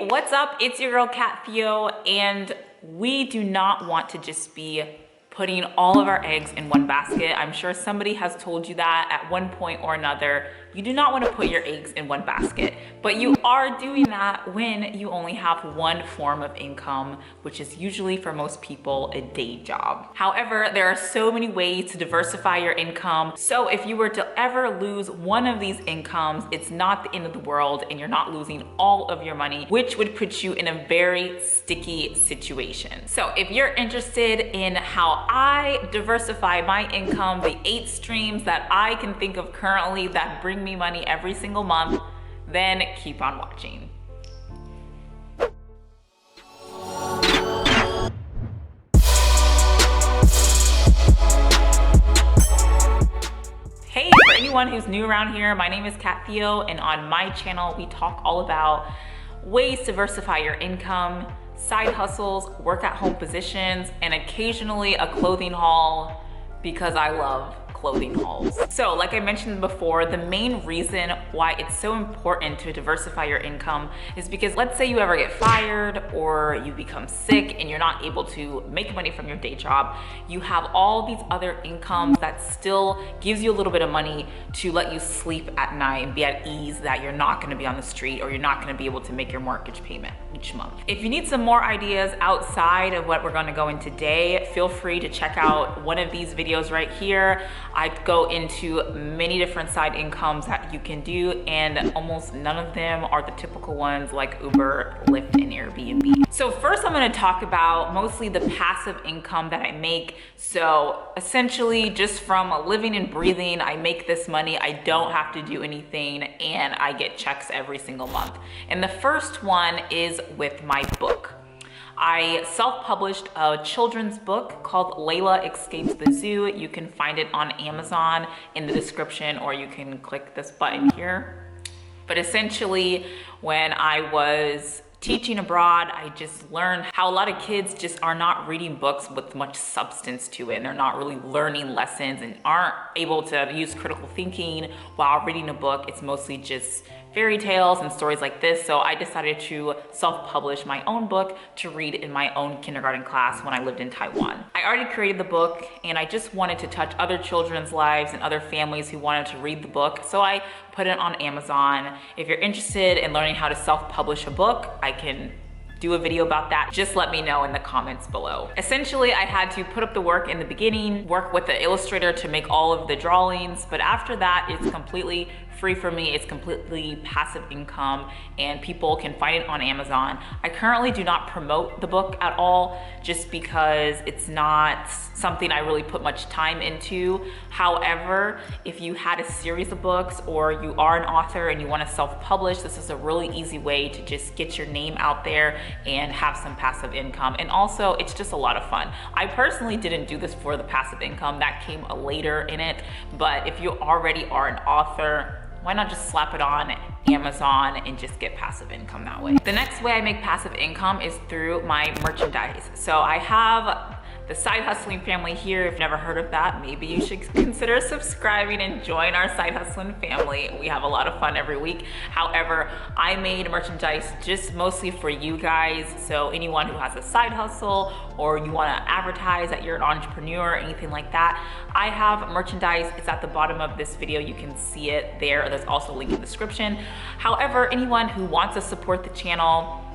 What's up? It's your girl Theo, and we do not want to just be putting all of our eggs in one basket. I'm sure somebody has told you that at one point or another. You do not want to put your eggs in one basket, but you are doing that when you only have one form of income, which is usually for most people a day job. However, there are so many ways to diversify your income. So if you were to ever lose one of these incomes, it's not the end of the world and you're not losing all of your money, which would put you in a very sticky situation. So if you're interested in how I diversify my income, the 8 streams that I can think of currently that bring me money every single month, then keep on watching. Hey, for anyone who's new around here, my name is Theo, and on my channel, we talk all about ways to diversify your income, side hustles, work at home positions, and occasionally a clothing haul because I love clothing hauls. So like I mentioned before, the main reason why it's so important to diversify your income is because let's say you ever get fired or you become sick and you're not able to make money from your day job, you have all these other incomes that still gives you a little bit of money to let you sleep at night and be at ease that you're not gonna be on the street or you're not gonna be able to make your mortgage payment each month. If you need some more ideas outside of what we're gonna go in today, feel free to check out one of these videos right here. I go into many different side incomes that you can do, and almost none of them are the typical ones like Uber, Lyft, and Airbnb. So first I'm gonna talk about mostly the passive income that I make. So essentially just from living and breathing, I make this money, I don't have to do anything, and I get checks every single month. And the first one is with my book. I self-published a children's book called Layla Escapes the Zoo. You can find it on Amazon in the description, or you can click this button here. But essentially, when I was teaching abroad, I just learned how a lot of kids just are not reading books with much substance to it. And they're not really learning lessons and aren't able to use critical thinking while reading a book. It's mostly just fairy tales and stories like this. So I decided to self-publish my own book to read in my own kindergarten class when I lived in Taiwan. I already created the book and I just wanted to touch other children's lives and other families who wanted to read the book. So I put it on Amazon. If you're interested in learning how to self-publish a book, I can do a video about that. Just let me know in the comments below. Essentially, I had to put up the work in the beginning, work with the illustrator to make all of the drawings, but after that, it's completely free for me. It's completely passive income and people can find it on Amazon. I currently do not promote the book at all just because it's not something I really put much time into. However, if you had a series of books or you are an author and you want to self-publish, this is a really easy way to just get your name out there and have some passive income. And also, it's just a lot of fun. I personally didn't do this for the passive income. That came later in it. But if you already are an author, why not just slap it on Amazon and just get passive income that way? The next way I make passive income is through my merchandise. So I have the Side Hustling family here. If you've never heard of that, maybe you should consider subscribing and join our Side Hustling family. We have a lot of fun every week. However, I made merchandise just mostly for you guys. So anyone who has a side hustle or you want to advertise that you're an entrepreneur or anything like that, I have merchandise. It's at the bottom of this video. You can see it there. There's also a link in the description. However, anyone who wants to support the channel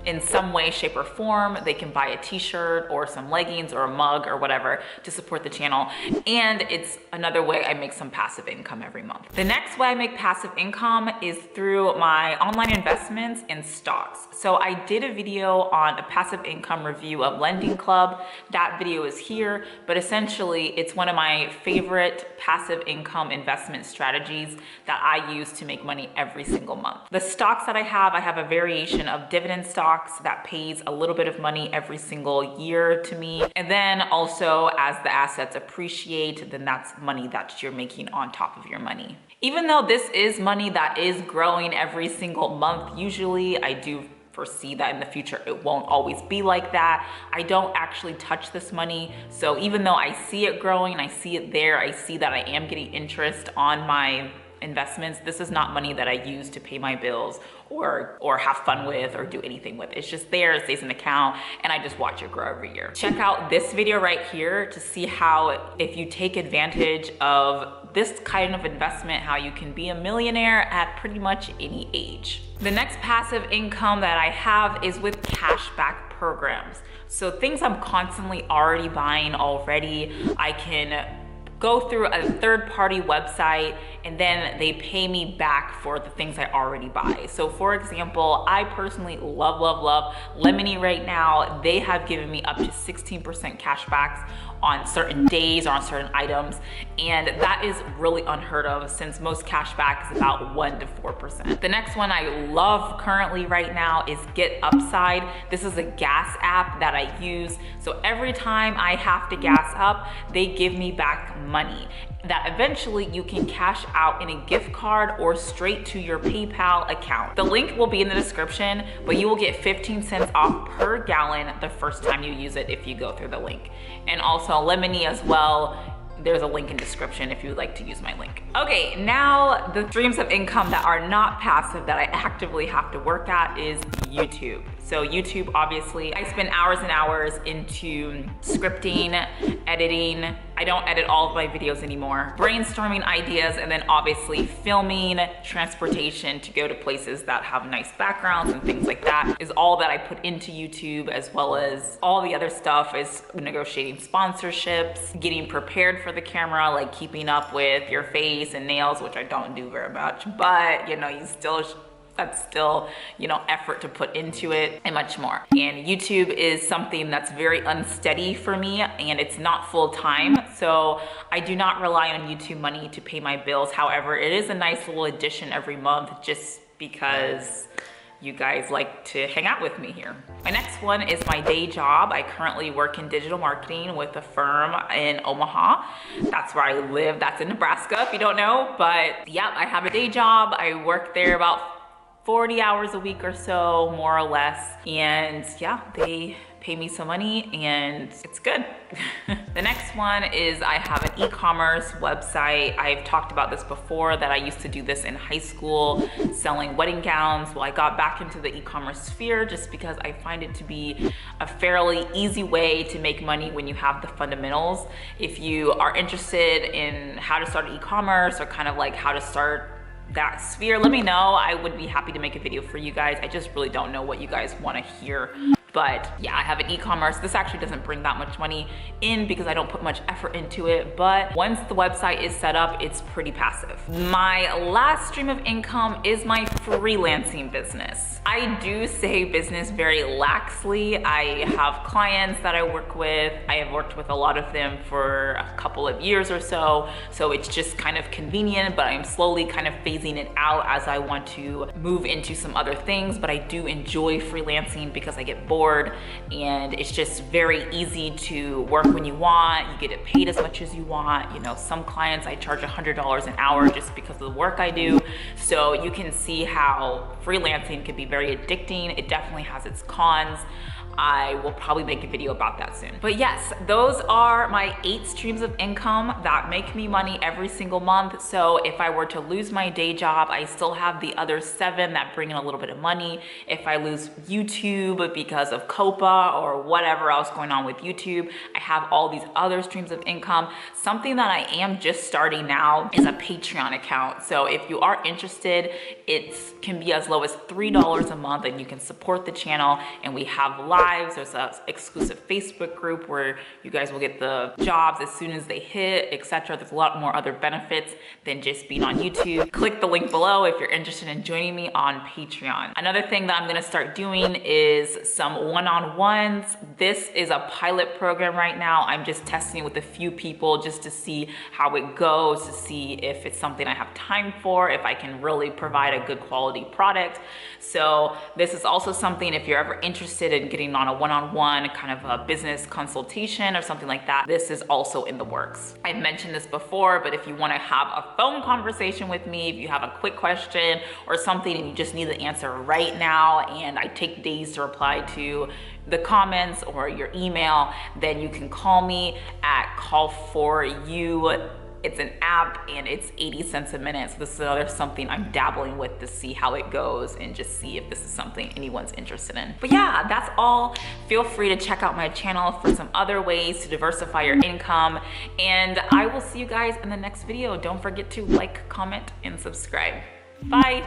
in some way, shape, or form, they can buy a t-shirt or some leggings or a mug or whatever to support the channel. And it's another way I make some passive income every month. The next way I make passive income is through my online investments in stocks. So I did a video on a passive income review of Lending Club. That video is here, but essentially it's one of my favorite passive income investment strategies that I use to make money every single month. The stocks that I have a variation of dividend stocks that pays a little bit of money every single year to me. And then also as the assets appreciate, then that's money that you're making on top of your money. Even though this is money that is growing every single month, usually I do foresee that in the future it won't always be like that. I don't actually touch this money. So even though I see it growing, I see it there, I see that I am getting interest on my investments, this is not money that I use to pay my bills or have fun with or do anything with. It's just there, it stays in the account, and I just watch it grow every year. Check out this video right here to see how, if you take advantage of this kind of investment, how you can be a millionaire at pretty much any age. The next passive income that I have is with cashback programs. So things I'm constantly already buying already, I can go through a third-party website and then they pay me back for the things I already buy. So for example, I personally love Lemony right now. They have given me up to 16% cashbacks on certain days or on certain items, and that is really unheard of since most cashback is about 1 to 4%. The next one I love currently right now is Get Upside. This is a gas app that I use. So every time I have to gas up, they give me back money that eventually you can cash out in a gift card or straight to your PayPal account. The link will be in the description, but you will get 15 cents off per gallon the first time you use it if you go through the link. And also Lemony as well. There's a link in description if you would like to use my link. Okay, now the streams of income that are not passive that I actively have to work at is YouTube. So YouTube, obviously, I spend hours and hours into scripting, editing. I don't edit all of my videos anymore. Brainstorming ideas, and then obviously filming, transportation to go to places that have nice backgrounds and things like that is all that I put into YouTube, as well as all the other stuff is negotiating sponsorships, getting prepared for the camera, like keeping up with your face and nails, which I don't do very much, but you know, that's still, you know, effort to put into it, and much more. And YouTube is something that's very unsteady for me, and it's not full time. So I do not rely on YouTube money to pay my bills. However, it is a nice little addition every month just because you guys like to hang out with me here. My next one is my day job. I currently work in digital marketing with a firm in Omaha. That's where I live. That's in Nebraska, if you don't know. But yeah, I have a day job. I work there about 40 hours a week or so, more or less. And yeah, they pay me some money and it's good. The next one is I have an e-commerce website. I've talked about this before, that I used to do this in high school, selling wedding gowns. Well, I got back into the e-commerce sphere just because I find it to be a fairly easy way to make money when you have the fundamentals. If you are interested in how to start e-commerce or kind of like how to start that sphere, let me know. I would be happy to make a video for you guys. I just really don't know what you guys want to hear. But yeah, I have an e-commerce. This actually doesn't bring that much money in because I don't put much effort into it. But once the website is set up, it's pretty passive. My last stream of income is my freelancing business. I do say business very laxly. I have clients that I work with. I have worked with a lot of them for a couple of years or so. So it's just kind of convenient, but I'm slowly kind of phasing it out as I want to move into some other things. But I do enjoy freelancing because I get bored, and it's just very easy to work when you want. You get it paid as much as you want. You know, some clients I charge $100 an hour just because of the work I do. So you can see how freelancing can be very addicting. It definitely has its cons. I will probably make a video about that soon. But yes, those are my 8 streams of income that make me money every single month. So if I were to lose my day job, I still have the other 7 that bring in a little bit of money. If I lose YouTube because of COPA or whatever else going on with YouTube, I have all these other streams of income. Something that I am just starting now is a Patreon account. So if you are interested, it can be as low as $3 a month, and you can support the channel, and we have live. There's an exclusive Facebook group where you guys will get the jobs as soon as they hit, etc. There's a lot more other benefits than just being on YouTube. Click the link below if you're interested in joining me on Patreon. Another thing that I'm gonna start doing is some one-on-ones. This is a pilot program right now. I'm just testing with a few people just to see how it goes, to see if it's something I have time for, if I can really provide a good quality product. So this is also something, if you're ever interested in getting on a one-on-one kind of a business consultation or something like that, this is also in the works. I've mentioned this before, but if you want to have a phone conversation with me, if you have a quick question or something and you just need the answer right now, and I take days to reply to the comments or your email, then you can call me at call4u It's an app and it's 80 cents a minute. So this is another something I'm dabbling with to see how it goes and just see if this is something anyone's interested in. But yeah, that's all. Feel free to check out my channel for some other ways to diversify your income. And I will see you guys in the next video. Don't forget to like, comment, and subscribe. Bye.